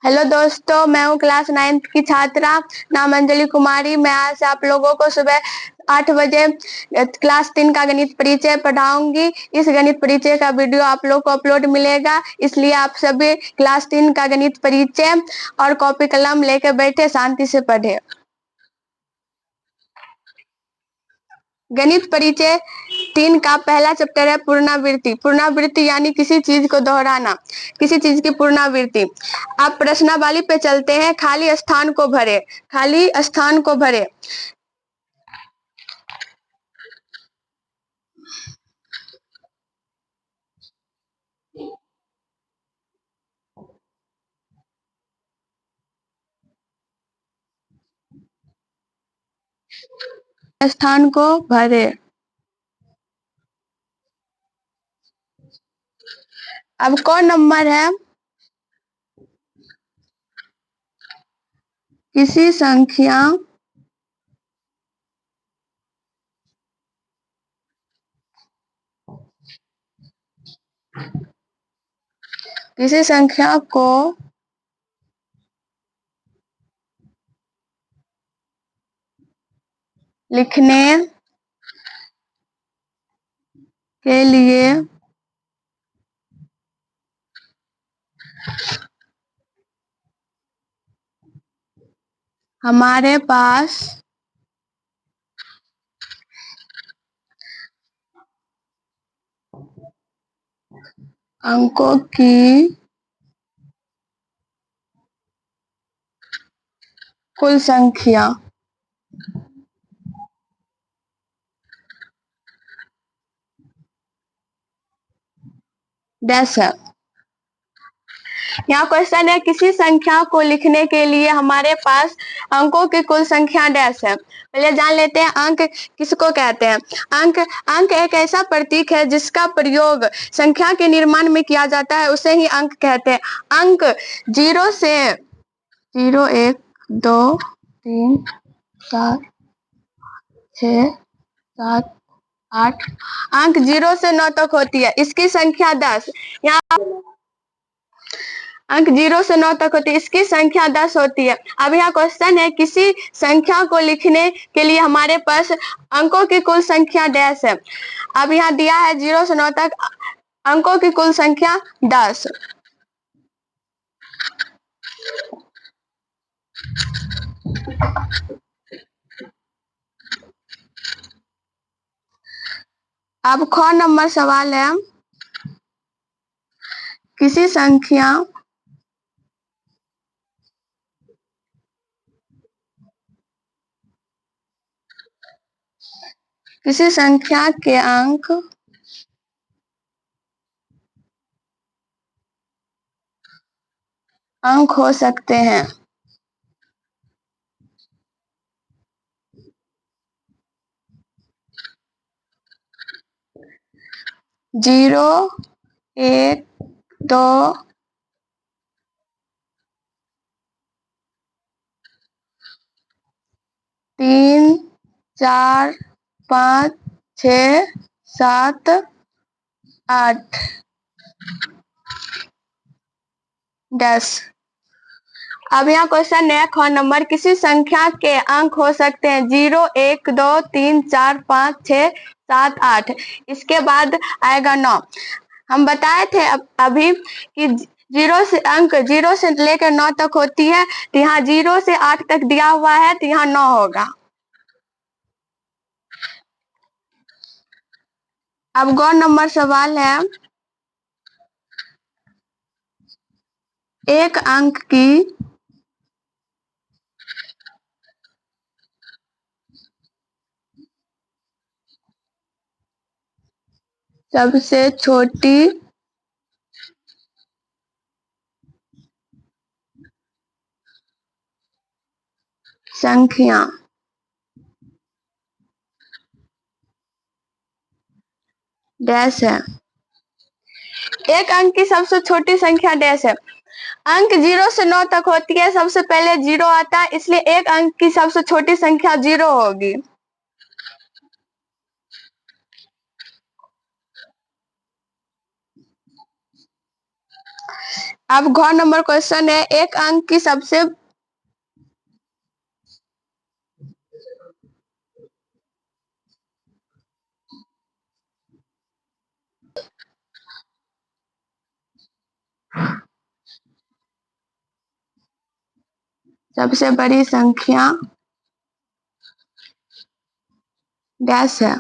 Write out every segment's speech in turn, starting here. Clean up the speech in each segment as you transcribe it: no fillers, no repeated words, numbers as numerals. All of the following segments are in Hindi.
हेलो दोस्तों, मैं हूँ क्लास 9th की छात्रा नाम अंजलि कुमारी। मैं आज आप लोगों को सुबह 8 बजे क्लास 3 का गणित परिचय पढ़ाऊंगी। इस गणित परिचय का वीडियो आप लोग को अपलोड मिलेगा, इसलिए आप सभी क्लास 3 का गणित परिचय और कॉपी कलम लेकर बैठे शांति से पढ़े। गणित परिचय 3 का पहला चैप्टर है पुनरावृत्ति। पुनरावृत्ति यानी किसी चीज को दोहराना, किसी चीज की पुनरावृत्ति। आप प्रश्नावली पे चलते हैं। खाली स्थान को भरे, खाली स्थान को भरे। स्थान को भरे। अब कौन नंबर है? किसी संख्या किसी संख्या को लिखने के लिए हमारे पास अंकों की कुल संख्या डैश है। यहाँ क्वेश्चन है, किसी संख्या को लिखने के लिए हमारे पास अंकों की कुल संख्या डैश है। पहले जान लेते हैं अंक किसको कहते हैं। अंक अंक एक ऐसा प्रतीक है जिसका प्रयोग संख्या के निर्माण में किया जाता है, उसे ही अंक कहते हैं। अंक 0 से 0 1 2 3 4 6 7 8 अंक 0 से 9 तक होती है। इसकी संख्या 10। यहाँ अंक 0 से 9 तक होती है, इसकी संख्या 10 होती है। अब यहाँ क्वेश्चन है, किसी संख्या को लिखने के लिए हमारे पास अंकों की कुल संख्या डैश है। अब यहाँ दिया है 0 से 9 तक अंकों की कुल संख्या 10। अब ख नंबर सवाल है, किसी संख्या के अंक हो सकते हैं। जीरो 1 2 3 4 5 6 7 8 10। अब यहाँ क्वेश्चन है, ख नंबर, किसी संख्या के अंक हो सकते हैं 0 1 2 3 4 5 6 7 8। इसके बाद आएगा 9। हम बताए थे अभी कि 0 से लेकर 9 तक होती है, तो यहाँ 0 से 8 तक दिया हुआ है, तो यहाँ 9 होगा। अब ग नंबर सवाल है, एक अंक की सबसे छोटी संख्या डैश है। एक अंक की सबसे छोटी संख्या डैश है। अंक 0 से 9 तक होती है, सबसे पहले 0 आता है, इसलिए एक अंक की सबसे छोटी संख्या 0 होगी। अब घ नंबर क्वेश्चन है, एक अंक की सबसे बड़ी संख्या डैश है।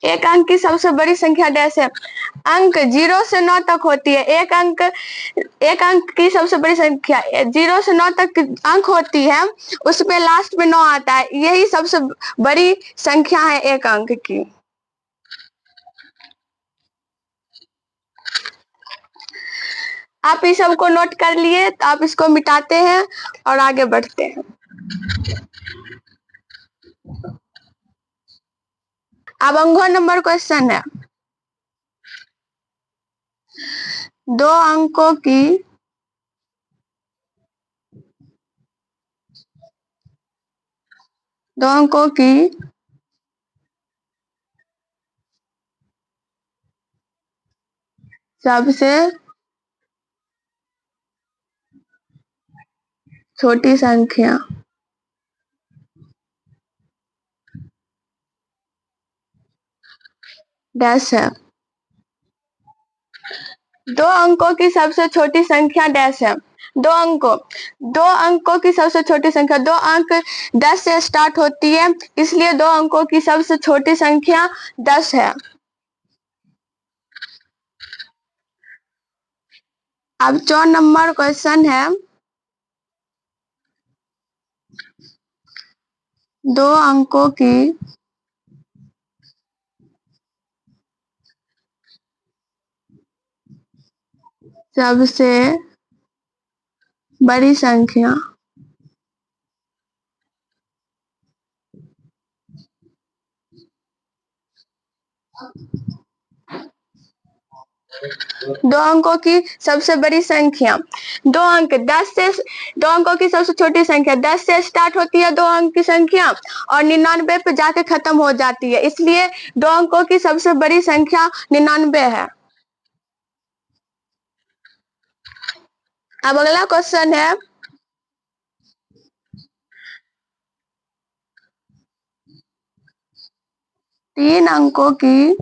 एक अंक की सबसे बड़ी संख्या डैश है। अंक 0 से 9 तक होती है। एक अंक की सबसे बड़ी संख्या 0 से 9 तक अंक होती है, उसमें लास्ट में 9 आता है, यही सबसे बड़ी संख्या है एक अंक की। आप इस सब को नोट कर लिए तो आप इसको मिटाते हैं और आगे बढ़ते हैं। अब अंगों नंबर क्वेश्चन है, दो अंकों की सबसे छोटी संख्या डैश है। दो अंकों की सबसे छोटी संख्या डैश है। दो अंकों की सबसे छोटी संख्या, दो अंक 10 से स्टार्ट होती है, इसलिए दो अंकों की सबसे छोटी संख्या 10 है। अब 4 नंबर क्वेश्चन है, दो अंकों की सबसे बड़ी संख्या दो अंकों की सबसे बड़ी संख्या, दो अंकों की सबसे छोटी संख्या 10 से स्टार्ट होती है दो अंक की संख्या और 99 पे जाके खत्म हो जाती है, इसलिए दो अंकों की सबसे बड़ी संख्या 99 है। अब अगला क्वेश्चन है, तीन अंकों की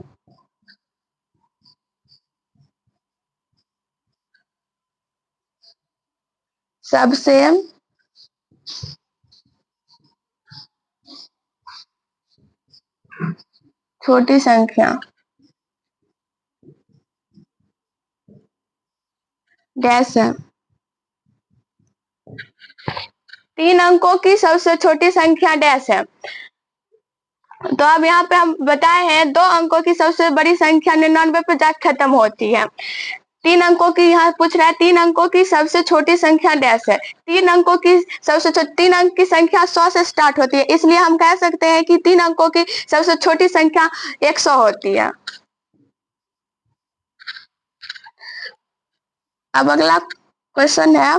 सबसे छोटी संख्या डैश है। तीन अंकों की सबसे छोटी संख्या डैश है। तो अब यहाँ पे हम बताए हैं दो अंकों की सबसे बड़ी संख्या 99 पे जाकर खत्म होती है। तीन अंकों की यहाँ पूछ रहा है, तीन अंकों की सबसे छोटी संख्या डैश है। तीन अंक की संख्या 100 से स्टार्ट होती है, इसलिए हम कह सकते हैं कि तीन अंकों की सबसे छोटी संख्या 100 होती है। अब अगला क्वेश्चन है,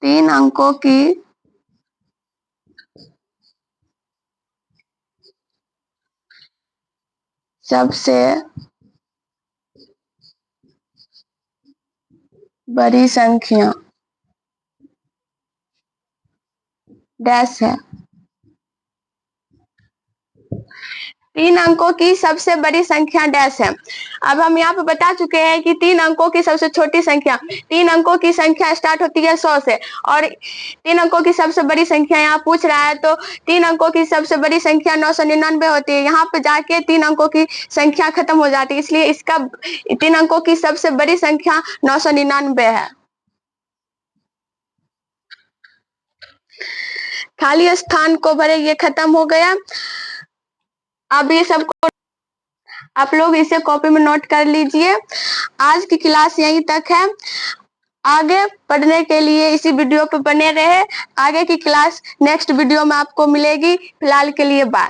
तीन अंकों की सबसे बड़ी संख्या डैश है। तीन अंकों की सबसे बड़ी संख्या डैश है। अब हम यहाँ पे बता चुके हैं कि तीन अंकों की सबसे छोटी संख्या, तीन अंकों की संख्या स्टार्ट होती है 100 से और तीन अंकों की सबसे बड़ी संख्या यहाँ पूछ रहा है, तो तीन अंकों की सबसे बड़ी संख्या 999 होती है। यहाँ पे जाके तीन अंकों की संख्या खत्म हो जाती है, इसलिए इसका तीन अंकों की सबसे बड़ी संख्या 999 है। खाली स्थान को भरे, ये खत्म हो गया। अब ये सबको आप लोग इसे कॉपी में नोट कर लीजिए। आज की क्लास यहीं तक है। आगे पढ़ने के लिए इसी वीडियो पर बने रहे। आगे की क्लास नेक्स्ट वीडियो में आपको मिलेगी। फिलहाल के लिए बाय।